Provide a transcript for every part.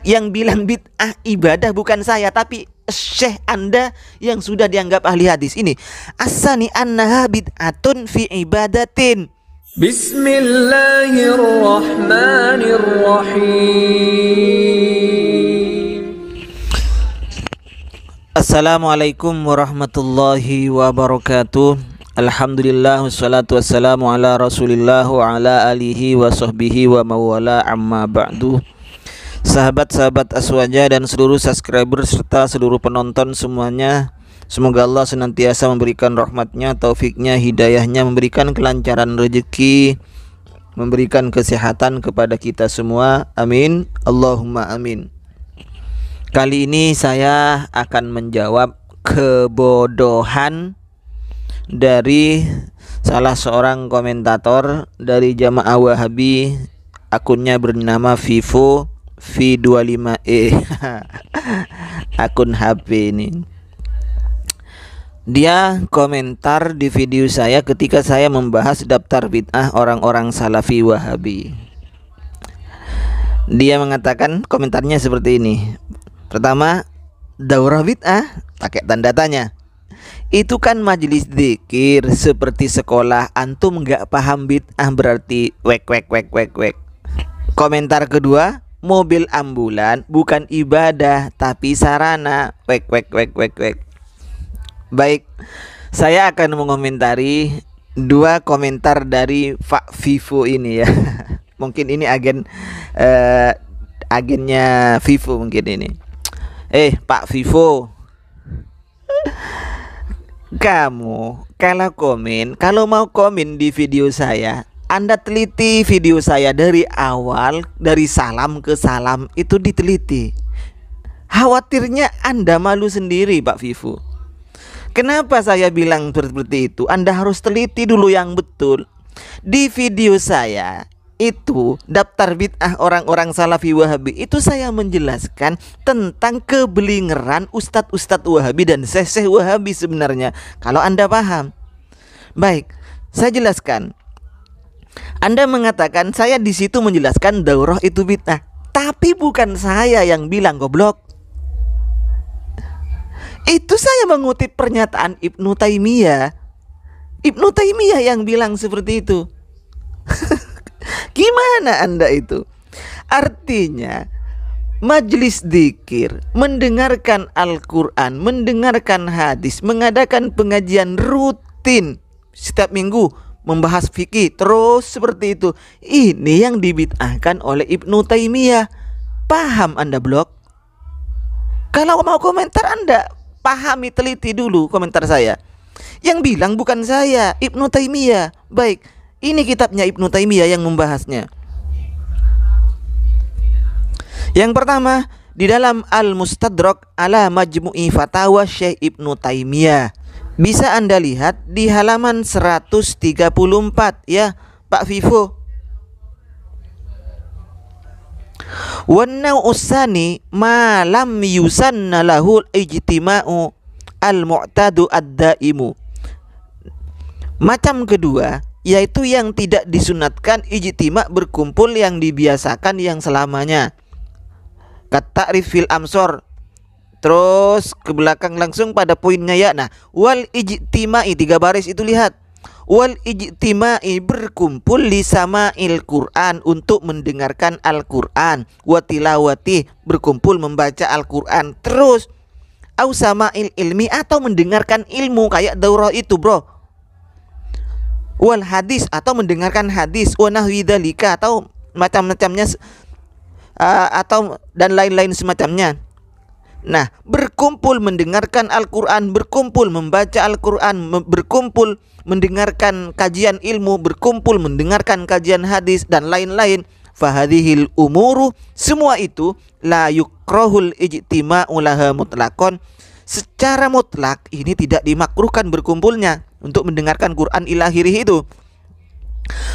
Yang bilang bid'ah ibadah bukan saya, tapi syekh Anda yang sudah dianggap ahli hadis ini. Asani annaha bid'atun fi ibadatin. Bismillahirrahmanirrahim. Assalamualaikum warahmatullahi wabarakatuh. Alhamdulillah wassalatu wassalamu ala Rasulillah wa ala alihi wa sahbihi wa mawala amma ba'du. Sahabat-sahabat Aswaja dan seluruh subscriber serta seluruh penonton semuanya, semoga Allah senantiasa memberikan rahmatnya, taufiknya, hidayahnya, memberikan kelancaran rezeki, memberikan kesehatan kepada kita semua. Amin, Allahumma amin. Kali ini saya akan menjawab kebodohan dari salah seorang komentator dari Jamaah Wahabi, akunnya bernama Vivo V25E. Akun HP ini. Dia komentar di video saya ketika saya membahas daftar bid'ah orang-orang Salafi Wahabi. Dia mengatakan, komentarnya seperti ini. Pertama, daurah bid'ah pakai tanda tanya. Itu kan majelis dzikir seperti sekolah, antum nggak paham bid'ah berarti wek. Komentar kedua, mobil ambulan bukan ibadah tapi sarana, wek. Baik, saya akan mengomentari dua komentar dari Pak Vivo ini ya. Mungkin ini agennya Vivo mungkin ini. Pak Vivo, kamu kalau mau komen di video saya, Anda teliti video saya dari awal, dari salam ke salam itu diteliti. Khawatirnya Anda malu sendiri, Pak Vivo. Kenapa saya bilang seperti itu? Anda harus teliti dulu yang betul. Di video saya itu daftar bid'ah orang-orang Salafi Wahabi itu saya menjelaskan tentang kebelingeran ustadz Wahabi dan syekh Wahabi sebenarnya. Kalau Anda paham. Baik, saya jelaskan. Anda mengatakan saya di situ menjelaskan daurah itu bid'ah, tapi bukan saya yang bilang, goblok. Itu saya mengutip pernyataan Ibnu Taimiyah. Ibnu Taimiyah yang bilang seperti itu. Gimana Anda itu? Artinya majelis dzikir, mendengarkan Al-Quran, mendengarkan hadis, mengadakan pengajian rutin setiap minggu, membahas fikih terus seperti itu. Ini yang dibid'ahkan oleh Ibnu Taimiyah. Paham Anda, blog? Kalau mau komentar Anda pahami, teliti dulu komentar saya. Yang bilang bukan saya, Ibnu Taimiyah. Baik, ini kitabnya Ibnu Taimiyah yang membahasnya. Yang pertama, di dalam Al-Mustadrak ala Majmu'i Fatawa Syekh Ibnu Taimiyah. Bisa Anda lihat di halaman 134 ya, Pak Vivo. Wan-naw'us tsani ma lam yusanna lahul ijtima'u al-mu'tadu ad-daimu. Macam kedua, yaitu yang tidak disunatkan ijtima' berkumpul yang dibiasakan yang selamanya. Kata Rifil Amsor. Terus ke belakang langsung pada poinnya ya. Nah, wal ijtima'i, 3 baris itu lihat. Wal ijtima'i berkumpul li sama'il Qur'an, untuk mendengarkan Al-Qur'an, wa tilawati berkumpul membaca Al-Qur'an, terus au sama'il ilmi atau mendengarkan ilmu kayak daurah itu, bro. Wal hadis atau mendengarkan hadis, wa nahwi dzalika atau macam-macamnya atau dan lain-lain semacamnya. Nah, berkumpul mendengarkan Al-Quran, berkumpul membaca Al-Quran, berkumpul mendengarkan kajian ilmu, berkumpul mendengarkan kajian hadis dan lain-lain. Fahadhil umuru, semua itu la yukrahul ijtima'u laha mutlaqan. Secara mutlak ini tidak dimakruhkan berkumpulnya untuk mendengarkan Quran ila akhirih itu.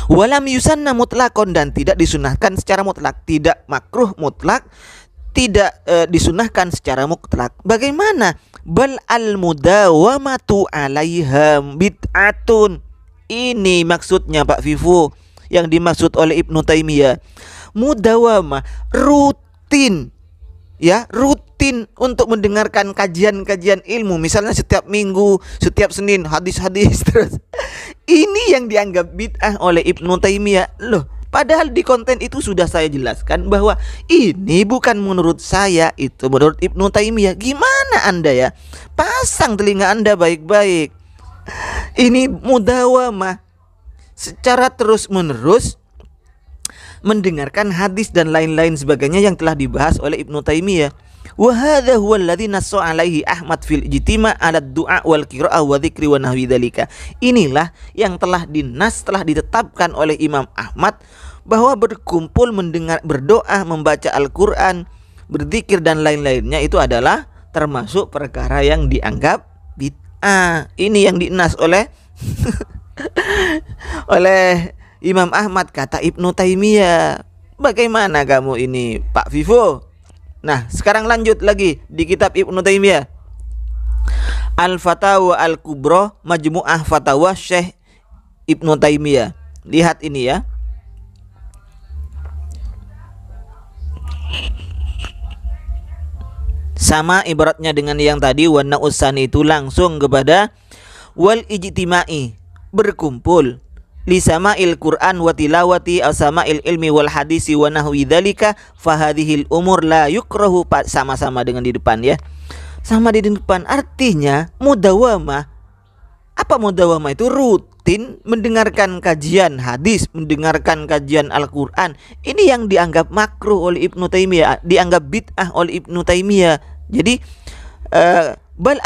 Walam yusanna mutlaqan, dan tidak disunahkan secara mutlak, tidak makruh mutlak, tidak disunahkan secara mutlak. Bagaimana? Bal al-mudawamatu 'alaiha bid'atun. Ini maksudnya Pak Vivo, yang dimaksud oleh Ibnu Taimiyah. Mudawamah, rutin ya rutin untuk mendengarkan kajian-kajian ilmu, misalnya setiap minggu, setiap Senin hadis-hadis terus. Ini yang dianggap bid'ah oleh Ibnu Taimiyah. Loh, padahal di konten itu sudah saya jelaskan bahwa ini bukan menurut saya, itu menurut Ibnu Taimiyah. Gimana Anda ya? Pasang telinga Anda baik-baik. Ini mudawamah secara terus-menerus mendengarkan hadis dan lain-lain sebagainya yang telah dibahas oleh Ibnu Taimiyah. Wa hadza huwa alladzi nassa alaihi Ahmad fil ijtima' 'ala du'a wal qira'ah wa dzikri wa nahwi dzalika. Inilah yang telah telah ditetapkan oleh Imam Ahmad bahwa berkumpul mendengar, berdoa, membaca Al-Qur'an, berzikir dan lain-lainnya itu adalah termasuk perkara yang dianggap bid'ah. Ini yang dinas oleh oleh Imam Ahmad, kata Ibnu Taimiyah. Bagaimana kamu ini, Pak Vivo? Nah, sekarang lanjut lagi di kitab Ibnu Taimiyah, Al-Fatawa Al-Kubra, Majmu'ah Fatawa Syekh Ibnu Taimiyah. Lihat ini ya. Sama ibaratnya dengan yang tadi, warna usani itu langsung kepada wal ijtima'i, berkumpul, li sama'il Qur'an wa tilawati aw sama'il ilmi wal hadisi wa nahwi dzalika fa hadhil umur la yukrahu. Sama-sama dengan di depan ya. Sama di depan, artinya mudawamah. Apa mudawamah itu? Rutin mendengarkan kajian hadis, mendengarkan kajian Al-Qur'an. Ini yang dianggap makruh oleh Ibnu Taimiyah, dianggap bid'ah oleh Ibnu Taimiyah. Jadi bal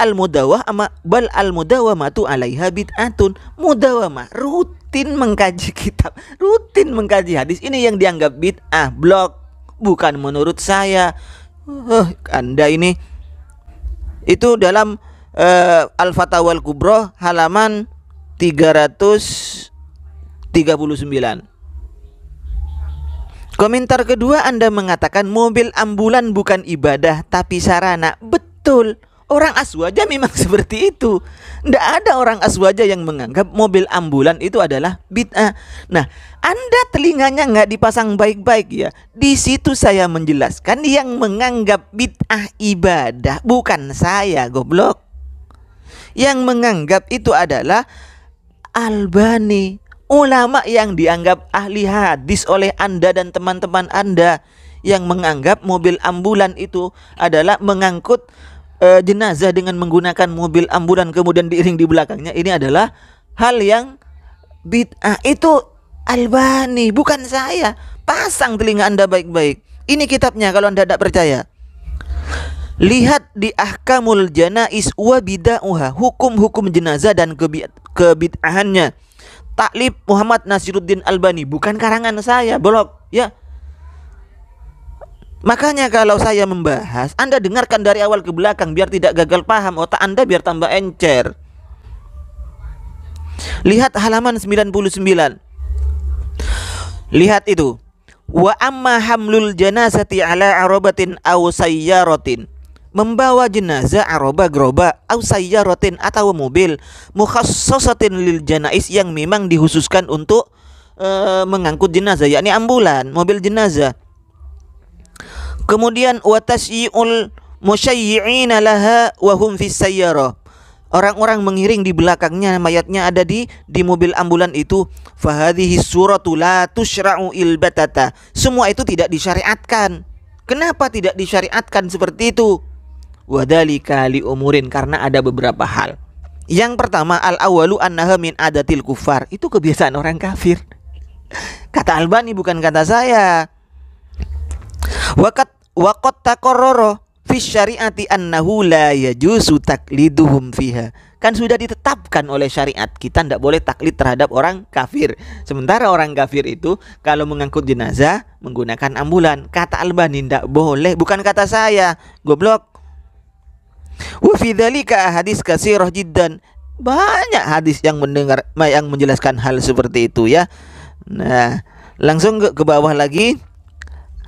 al-mudawamatu 'alaiha bid'atun. Mudawamah, rutin mengkaji kitab, rutin mengkaji hadis, ini yang dianggap bid'ah. Blok, bukan menurut saya. Anda ini itu dalam Al-Fatawa Al-Kubra halaman 339. Komentar kedua, Anda mengatakan mobil ambulan bukan ibadah tapi sarana. Betul. Orang Aswaja memang seperti itu. Tidak ada orang Aswaja yang menganggap mobil ambulan itu adalah bid'ah. Nah, Anda telinganya nggak dipasang baik-baik ya. Di situ saya menjelaskan yang menganggap bid'ah ibadah bukan saya, goblok. Yang menganggap itu adalah Albani, ulama yang dianggap ahli hadis oleh Anda dan teman-teman Anda, yang menganggap mobil ambulan itu adalah mengangkut jenazah dengan menggunakan mobil ambulan kemudian diiring di belakangnya. Ini adalah hal yang bid'ah. Itu Albani, bukan saya. Pasang telinga Anda baik-baik. Ini kitabnya kalau Anda tidak percaya. Lihat di Ahkamul Janais wa Bid'aha, hukum-hukum jenazah dan kebid'ahannya. Taklif Muhammad Nasiruddin Albani, bukan karangan saya, blok ya. Makanya kalau saya membahas, Anda dengarkan dari awal ke belakang biar tidak gagal paham, otak Anda biar tambah encer. Lihat halaman 99. Lihat itu. Wa amma hamlul janazati ala arabatin aw sayyaratin. Membawa jenazah araba geroba aw sayyaratin atau mobil mukhassasatin lil janais, yang memang dikhususkan untuk mengangkut jenazah, yakni ambulan, mobil jenazah. Kemudian wa tasyi'ul musyayyi'ina laha wa hum fis sayyarah. Orang-orang mengiring di belakangnya, mayatnya ada di mobil ambulan itu. Fahadhihi suratu la tusyra'u ilbatata. Semua itu tidak disyariatkan. Kenapa tidak disyariatkan seperti itu? Wadhalika li umurin, karena ada beberapa hal. Yang pertama, al-awalu annaha min adatil kufar. Itu kebiasaan orang kafir. Kata Albani, bukan kata saya. Waqat taqarrara fi syariati annahu la yajuzu takliduhum fiha. Kan sudah ditetapkan oleh syariat kita tidak boleh taklid terhadap orang kafir. Sementara orang kafir itu kalau mengangkut jenazah menggunakan ambulan. Kata Albani tidak boleh, bukan kata saya, goblok. Wa fi dzalika hadis katsirah jiddan. Banyak hadis yang menjelaskan hal seperti itu ya. Nah, langsung ke bawah lagi.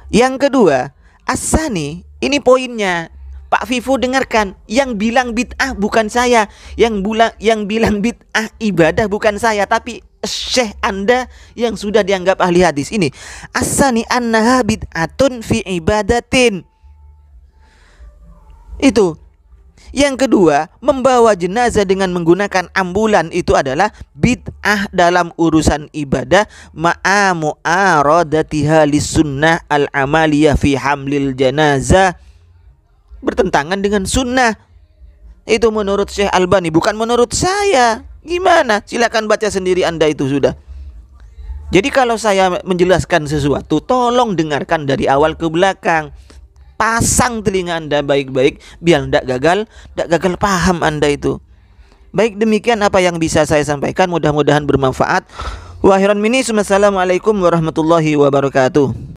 Yang kedua, As-sani, ini poinnya. Pak Vivo dengarkan, yang bilang bid'ah bukan saya, yang bilang bid'ah ibadah bukan saya, tapi syekh Anda yang sudah dianggap ahli hadis ini. As-sani annaha bid'atun fi ibadatin. Itu. Yang kedua, membawa jenazah dengan menggunakan ambulan itu adalah bid'ah dalam urusan ibadah ma'a mu'aradatiha lisunnah al-amaliyah fi hamlil janazah. Bertentangan dengan sunnah. Itu menurut Syekh Albani, bukan menurut saya. Gimana? Silakan baca sendiri Anda itu sudah. Jadi kalau saya menjelaskan sesuatu, tolong dengarkan dari awal ke belakang. Pasang telinga Anda baik-baik biar tidak gagal paham Anda itu. Baik, demikian apa yang bisa saya sampaikan, mudah-mudahan bermanfaat. Wa akhiran minni, assalamualaikum warahmatullahi wabarakatuh.